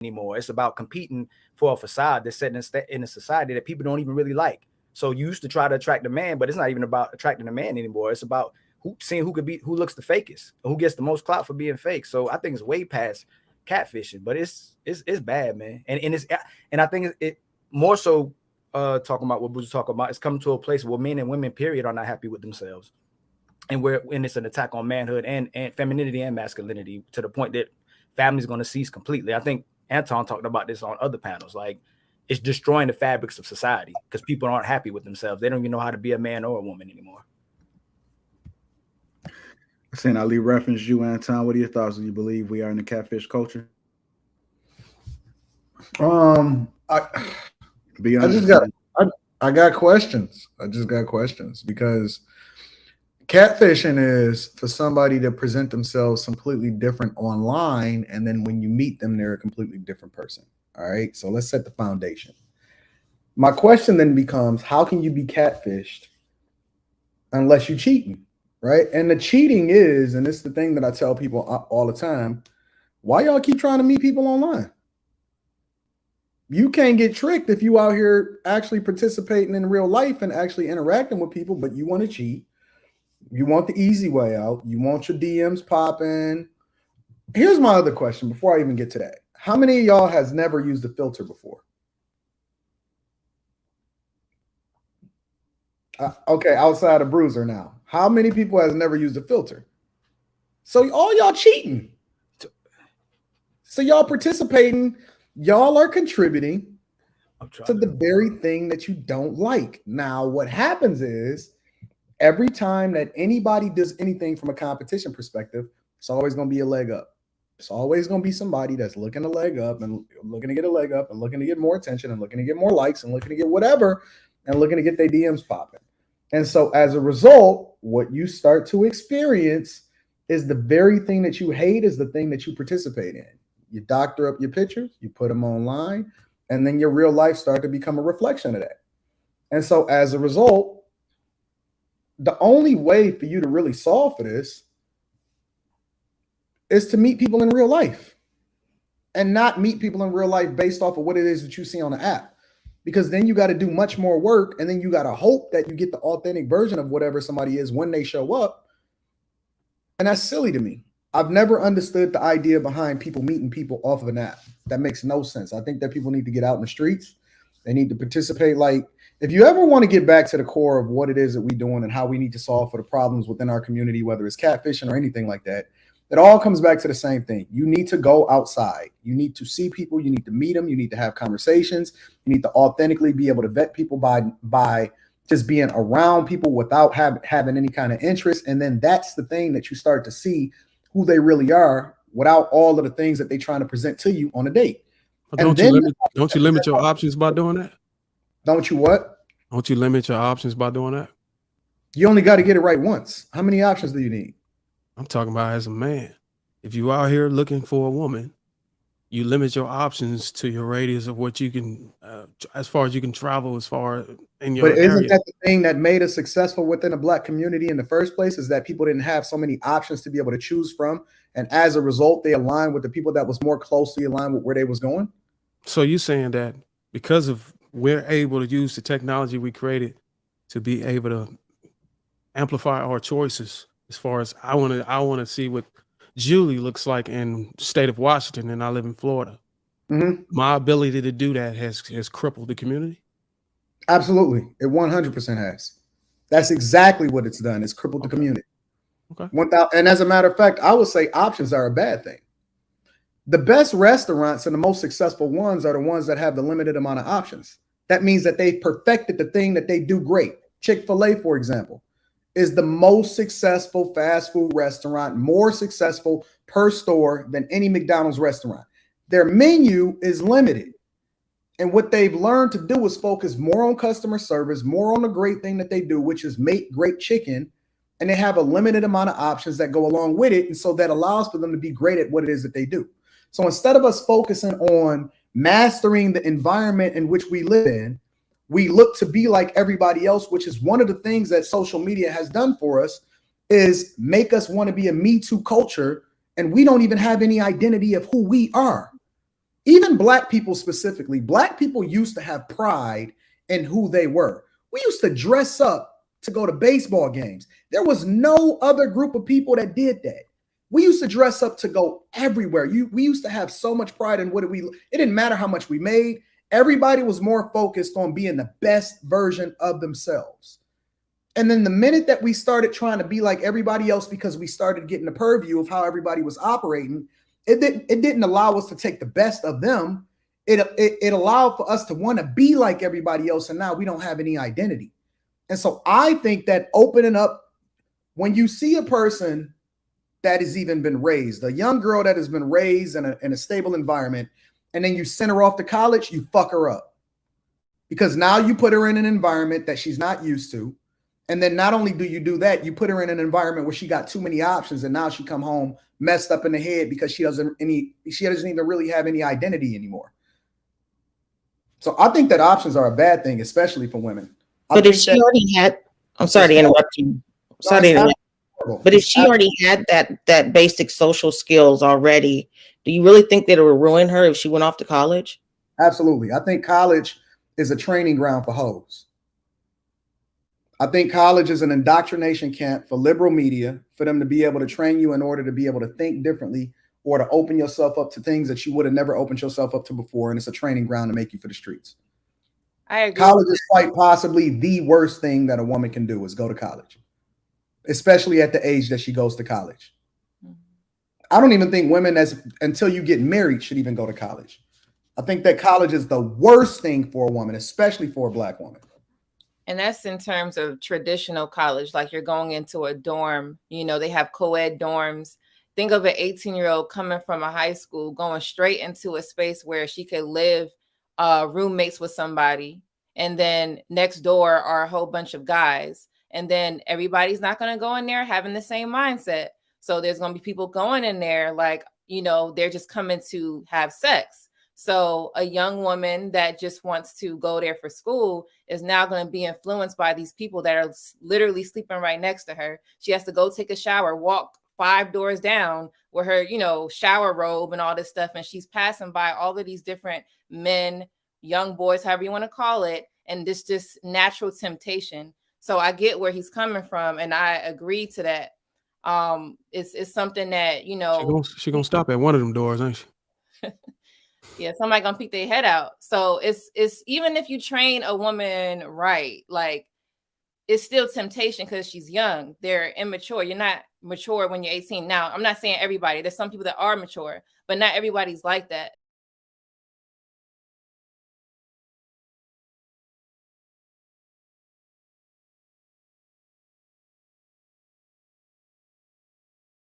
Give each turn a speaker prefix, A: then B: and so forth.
A: anymore. It's about competing for a facade that's set in a society that people don't even really like. So you used to try to attract a man, but it's not even about attracting a man anymore. It's about seeing who looks the fakest, who gets the most clout for being fake. So I think it's way past catfishing, but it's bad, man. And I think it more so talking about what we was talking about. It's coming to a place where men and women, period, are not happy with themselves, and it's an attack on manhood and femininity and masculinity to the point that family's going to cease completely. I think Anton talked about this on other panels. Like, it's destroying the fabrics of society because people aren't happy with themselves. They don't even know how to be a man or a woman anymore.
B: Saying Ali referenced you, Anton. What are your thoughts? Do you believe we are in the catfish culture?
C: I got questions. I just got questions because catfishing is for somebody to present themselves completely different online, and then when you meet them, they're a completely different person. All right, so let's set the foundation. My question then becomes, how can you be catfished unless you're cheating, right? And the cheating is, and this is the thing that I tell people all the time, why y'all keep trying to meet people online? You can't get tricked if you out here actually participating in real life and actually interacting with people, but you want to cheat. You want the easy way out. You want your DMs popping. Here's my other question before I even get to that. How many of y'all has never used a filter before? Okay, outside of Bruiser now. How many people has never used a filter? So all y'all cheating. So y'all participating. Y'all are contributing to the very thing that you don't like. Now, what happens is every time that anybody does anything from a competition perspective, it's always going to be a leg up. It's always going to be somebody that's looking to leg up and looking to get a leg up and looking to get more attention and looking to get more likes and looking to get whatever and looking to get their DMs popping. And so as a result, what you start to experience is the very thing that you hate is the thing that you participate in. You doctor up your pictures, you put them online, and then your real life start to become a reflection of that. And so as a result, the only way for you to really solve for this is to meet people in real life and not meet people in real life based off of what it is that you see on the app. Because then you got to do much more work, and then you got to hope that you get the authentic version of whatever somebody is when they show up. And that's silly to me. I've never understood the idea behind people meeting people off of an app. That makes no sense. I think that people need to get out in the streets. They need to participate. Like, if you ever want to get back to the core of what it is that we're doing and how we need to solve for the problems within our community, whether it's catfishing or anything like that, it all comes back to the same thing. You need to go outside. You need to see people. You need to meet them. You need to have conversations. You need to authentically be able to vet people by just being around people without having any kind of interest. And then that's the thing that you start to see who they really are without all of the things that they're trying to present to you on a date.
D: Don't you limit your options by doing that?
C: Don't you what?
D: Don't you limit your options by doing that?
C: You only got to get it right once. How many options do you need?
D: I'm talking about as a man. If you out here looking for a woman, you limit your options to your radius of what you can, as far as you can travel, as far in your area. But
C: isn't that the thing that made us successful within the Black community in the first place, is that people didn't have so many options to be able to choose from. And as a result, they aligned with the people that was more closely aligned with where they was going.
D: So you saying that because of we're able to use the technology we created to be able to amplify our choices, as far as I want to see what Julie looks like in the state of Washington, and I live in Florida.
C: Mm-hmm.
D: My ability to do that has crippled the community.
C: Absolutely. It 100% has. That's exactly what it's done. It's crippled the community.
D: Okay.
C: And as a matter of fact, I would say options are a bad thing. The best restaurants and the most successful ones are the ones that have the limited amount of options. That means that they've perfected the thing that they do great. Chick-fil-A, for example, is the most successful fast food restaurant, more successful per store than any McDonald's restaurant. Their menu is limited. And what they've learned to do is focus more on customer service, more on the great thing that they do, which is make great chicken. And they have a limited amount of options that go along with it. And so that allows for them to be great at what it is that they do. So instead of us focusing on mastering the environment in which we live in, we look to be like everybody else, which is one of the things that social media has done for us, is make us want to be a Me Too culture. And we don't even have any identity of who we are. even black people specifically, black people used to have pride in who they were. We used to dress up to go to baseball games. There was no other group of people that did that. We used to dress up to go everywhere. We used to have so much pride in it didn't matter how much we made. Everybody was more focused on being the best version of themselves. And then the minute that we started trying to be like everybody else because we started getting the purview of how everybody was operating, it didn't allow us to take the best of them. It allowed for us to want to be like everybody else, and now we don't have any identity. And so I think that opening up, when you see a person that has even been raised, a young girl that has been raised in a stable environment, and then you send her off to college, you fuck her up. Because now you put her in an environment that she's not used to. And then not only do you do that, you put her in an environment where she got too many options, and now she come home messed up in the head because she doesn't even really have any identity anymore. So I think that options are a bad thing, especially for women.
E: But if she already had, I'm sorry to interrupt you. But if she already had that basic social skills already, do you really think that it would ruin her if she went off to college?
C: Absolutely. I think college is a training ground for hoes. I think college is an indoctrination camp for liberal media, for them to be able to train you in order to be able to think differently or to open yourself up to things that you would have never opened yourself up to before. And it's a training ground to make you for the streets.
E: I agree.
C: College is quite possibly the worst thing that a woman can do is go to college, especially at the age that she goes to college. I don't even think women until you get married should even go to college. I think that college is the worst thing for a woman, especially for a black woman.
F: And that's in terms of traditional college, like you're going into a dorm, they have co-ed dorms. Think of an 18-year-old coming from a high school, going straight into a space where she could live roommates with somebody. And then next door are a whole bunch of guys. And then everybody's not going to go in there having the same mindset. So there's going to be people going in there like, they're just coming to have sex. So a young woman that just wants to go there for school is now going to be influenced by these people that are literally sleeping right next to her. She has to go take a shower, walk 5 doors down with her, shower robe and all this stuff. And she's passing by all of these different men, young boys, however you want to call it. And this just natural temptation. So I get where he's coming from. And I agree to that. It's something that,
D: She gonna stop at one of them doors, ain't she?
F: Yeah, somebody gonna peek their head out. So it's even if you train a woman right, like it's still temptation because she's young. They're immature. You're not mature when you're 18. Now, I'm not saying everybody. There's some people that are mature, but not everybody's like that.